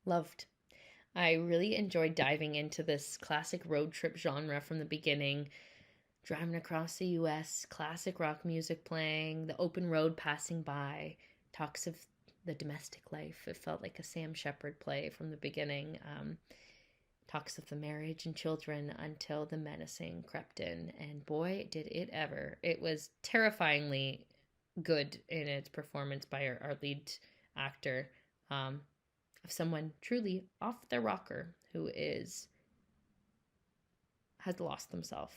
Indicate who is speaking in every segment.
Speaker 1: Loved. I really enjoyed diving into this classic road trip genre from the beginning, driving across the US, classic rock music playing, the open road passing by, talks of the domestic life. It felt like a Sam Shepard play from the beginning. Talks of the marriage and children until the menacing crept in. And boy, did it ever. It was terrifyingly good in its performance by our lead actor, um, of someone truly off their rocker who has lost themselves,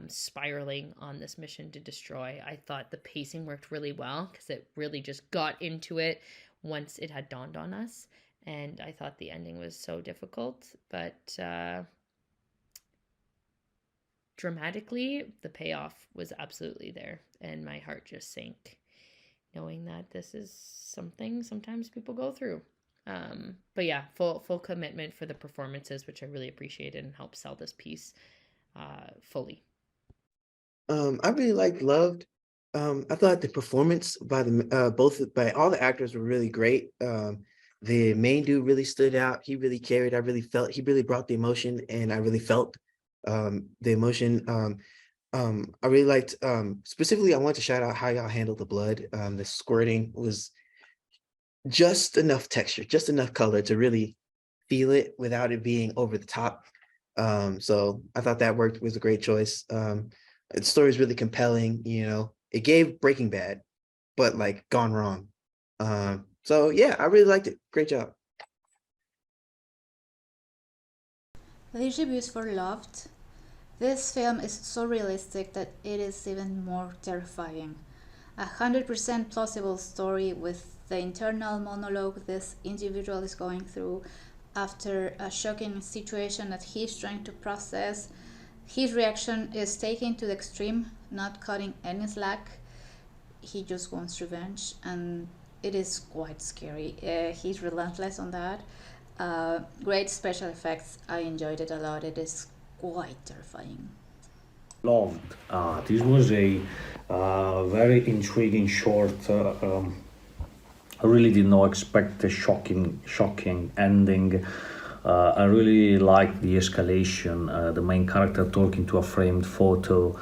Speaker 1: spiraling on this mission to destroy. I thought the pacing worked really well because it really just got into it once it had dawned on us. And I thought the ending was so difficult, but dramatically, the payoff was absolutely there. And my heart just sank knowing that this is something sometimes people go through. But yeah, full commitment for the performances, which I really appreciated and helped sell this piece fully.
Speaker 2: I really liked Loved. I thought the performance by the both by all the actors were really great. The main dude really stood out. He really carried. I really felt he really brought the emotion, and I really felt the emotion. I really liked specifically. I want to shout out how y'all handled the blood. The squirting was just enough texture, just enough color to really feel it without it being over the top. So I thought that worked was a great choice. The story is really compelling, you know. It gave Breaking Bad, but like gone wrong. So yeah, I really liked it. Great job.
Speaker 3: These reviews for Loved. This film is so realistic that it is even more terrifying. 100% plausible story with the internal monologue this individual is going through after a shocking situation that he's trying to process. His reaction is taken to the extreme, not cutting any slack. He just wants revenge, and it is quite scary. He's relentless on that. Great special effects. I enjoyed it a lot. It is quite terrifying.
Speaker 4: Loved. This was a very intriguing short. I really did not expect a shocking ending. I really liked the escalation. The main character talking to a framed photo,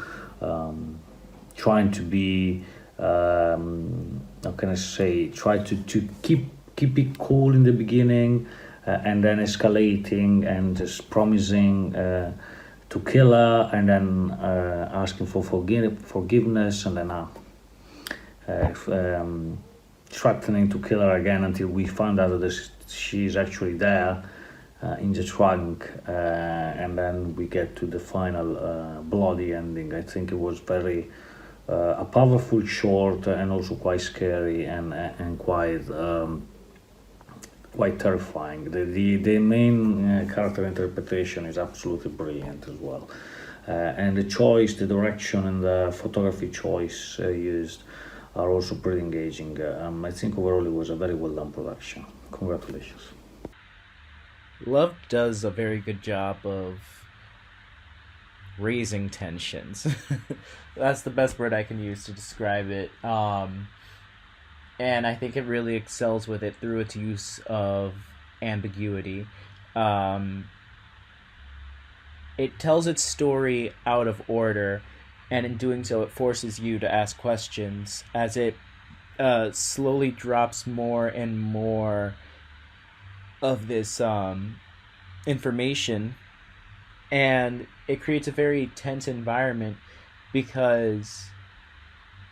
Speaker 4: trying to be, how can I say, try to keep it cool in the beginning, and then escalating and just promising to kill her, and then asking for forgiveness, and then threatening to kill her again until we found out that she's actually there in the trunk, and then we get to the final bloody ending. I think it was very a powerful short, and also quite scary, and quite terrifying. The main character interpretation is absolutely brilliant as well, and the choice, the direction, and the photography choice used are also pretty engaging. I think overall it was a very well done production. Congratulations.
Speaker 5: Love does a very good job of raising tensions. That's the best word I can use to describe it. And I think it really excels with it through its use of ambiguity. Um, it tells its story out of order, and in doing so, it forces you to ask questions as it slowly drops more and more of this information, and it creates a very tense environment because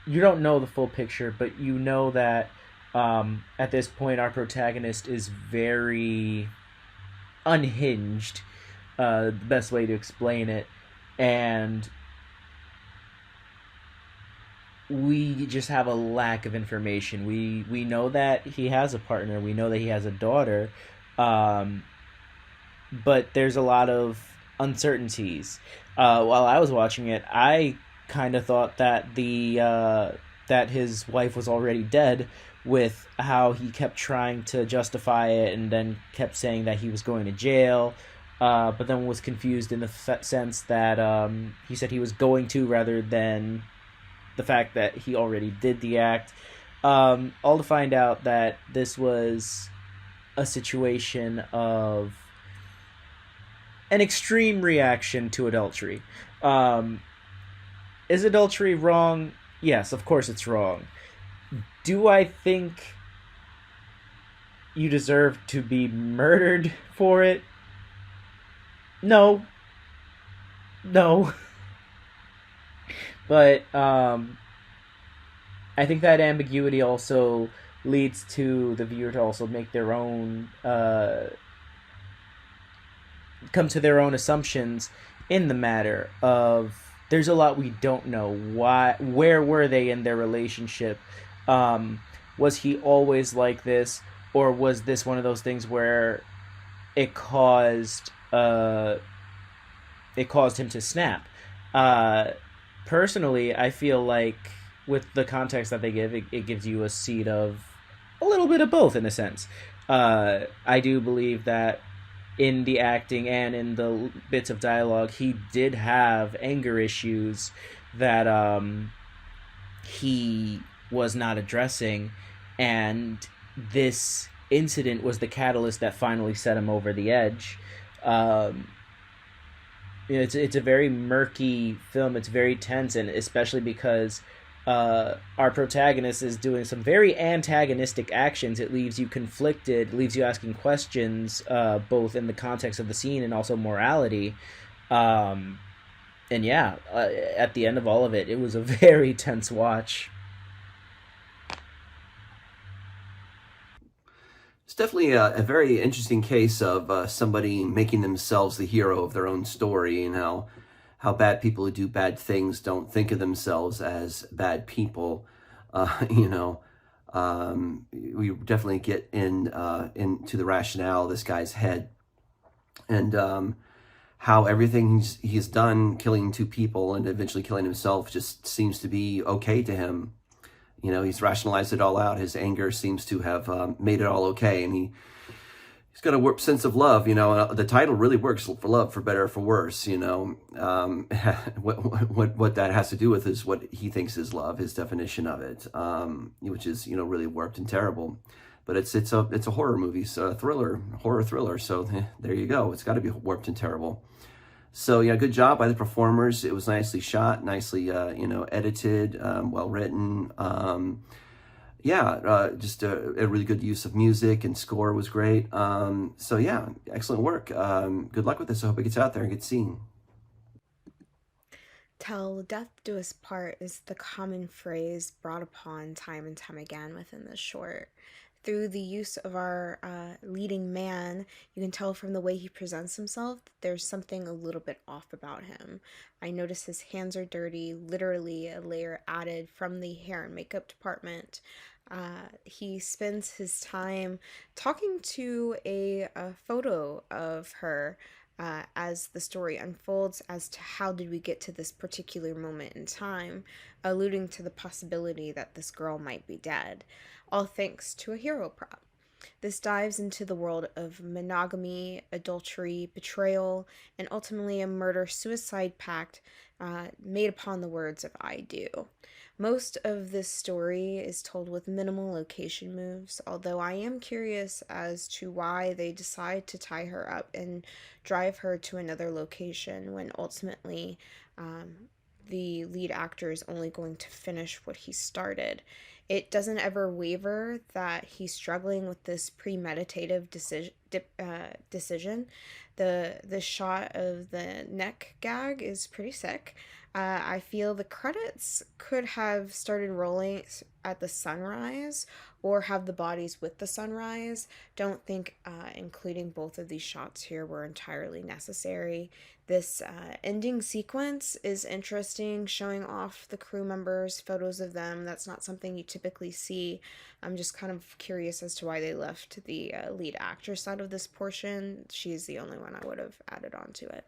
Speaker 5: you don't know the full picture, but you know that at this point our protagonist is very unhinged, the best way to explain it, and we just have a lack of information. We know that he has a partner. We know that he has a daughter, um, but there's a lot of uncertainties. While I was watching it, I kind of thought that that his wife was already dead, with how he kept trying to justify it and then kept saying that he was going to jail. But then was confused in the sense that he said he was going to rather than the fact that he already did the act. All to find out that this was a situation of an extreme reaction to adultery. Um, is adultery wrong? Yes, of course it's wrong. Do I think you deserve to be murdered for it? No. No. But I think that ambiguity also leads to the viewer to also make their own come to their own assumptions in the matter of there's a lot we don't know. Where were they in their relationship? Was he always like this, or was this one of those things where it caused him to snap? Personally, I feel like with the context that they give, it gives you a seed of a little bit of both in a sense. I do believe that in the acting and in the bits of dialogue, he did have anger issues that he was not addressing, and this incident was the catalyst that finally set him over the edge. It's a very murky film. It's very tense, and especially because our protagonist is doing some very antagonistic actions. It leaves you conflicted, leaves you asking questions, both in the context of the scene and also morality. And yeah, at the end of all of it, it was a very tense watch.
Speaker 6: It's definitely a very interesting case of somebody making themselves the hero of their own story, and how bad people who do bad things don't think of themselves as bad people. You know, we definitely get into the rationale of this guy's head, and how everything he's done, killing two people and eventually killing himself, just seems to be okay to him. You know, he's rationalized it all out. His anger seems to have made it all okay, and he's got a warped sense of love. You know, the title really works for love, for better or for worse. You know, what that has to do with is what he thinks is love, his definition of it, which is, you know, really warped and terrible. But it's a horror movie, so horror thriller. So there you go. It's got to be warped and terrible. So yeah, good job by the performers. It was nicely shot, nicely edited, well written. Just a really good use of music, and score was great. So yeah, excellent work. Good luck with this. I hope it gets out there and gets seen.
Speaker 7: Till death do us part is the common phrase brought upon time and time again within this short. Through the use of our leading man, you can tell from the way he presents himself that there's something a little bit off about him. I notice his hands are dirty, literally a layer added from the hair and makeup department. He spends his time talking to a photo of her as the story unfolds as to how did we get to this particular moment in time, alluding to the possibility that this girl might be dead, all thanks to a hero prop. This dives into the world of monogamy, adultery, betrayal, and ultimately a murder-suicide pact made upon the words of I do. Most of this story is told with minimal location moves, although I am curious as to why they decide to tie her up and drive her to another location when ultimately the lead actor is only going to finish what he started. It doesn't ever waver that he's struggling with this premeditative decision. The shot of the neck gag is pretty sick. I feel the credits could have started rolling at the sunrise or have the bodies with the sunrise. Don't think including both of these shots here were entirely necessary. This ending sequence is interesting, showing off the crew members, photos of them. That's not something you typically see. I'm just kind of curious as to why they left the lead actress out of this portion. She's the only one I would have added on to it.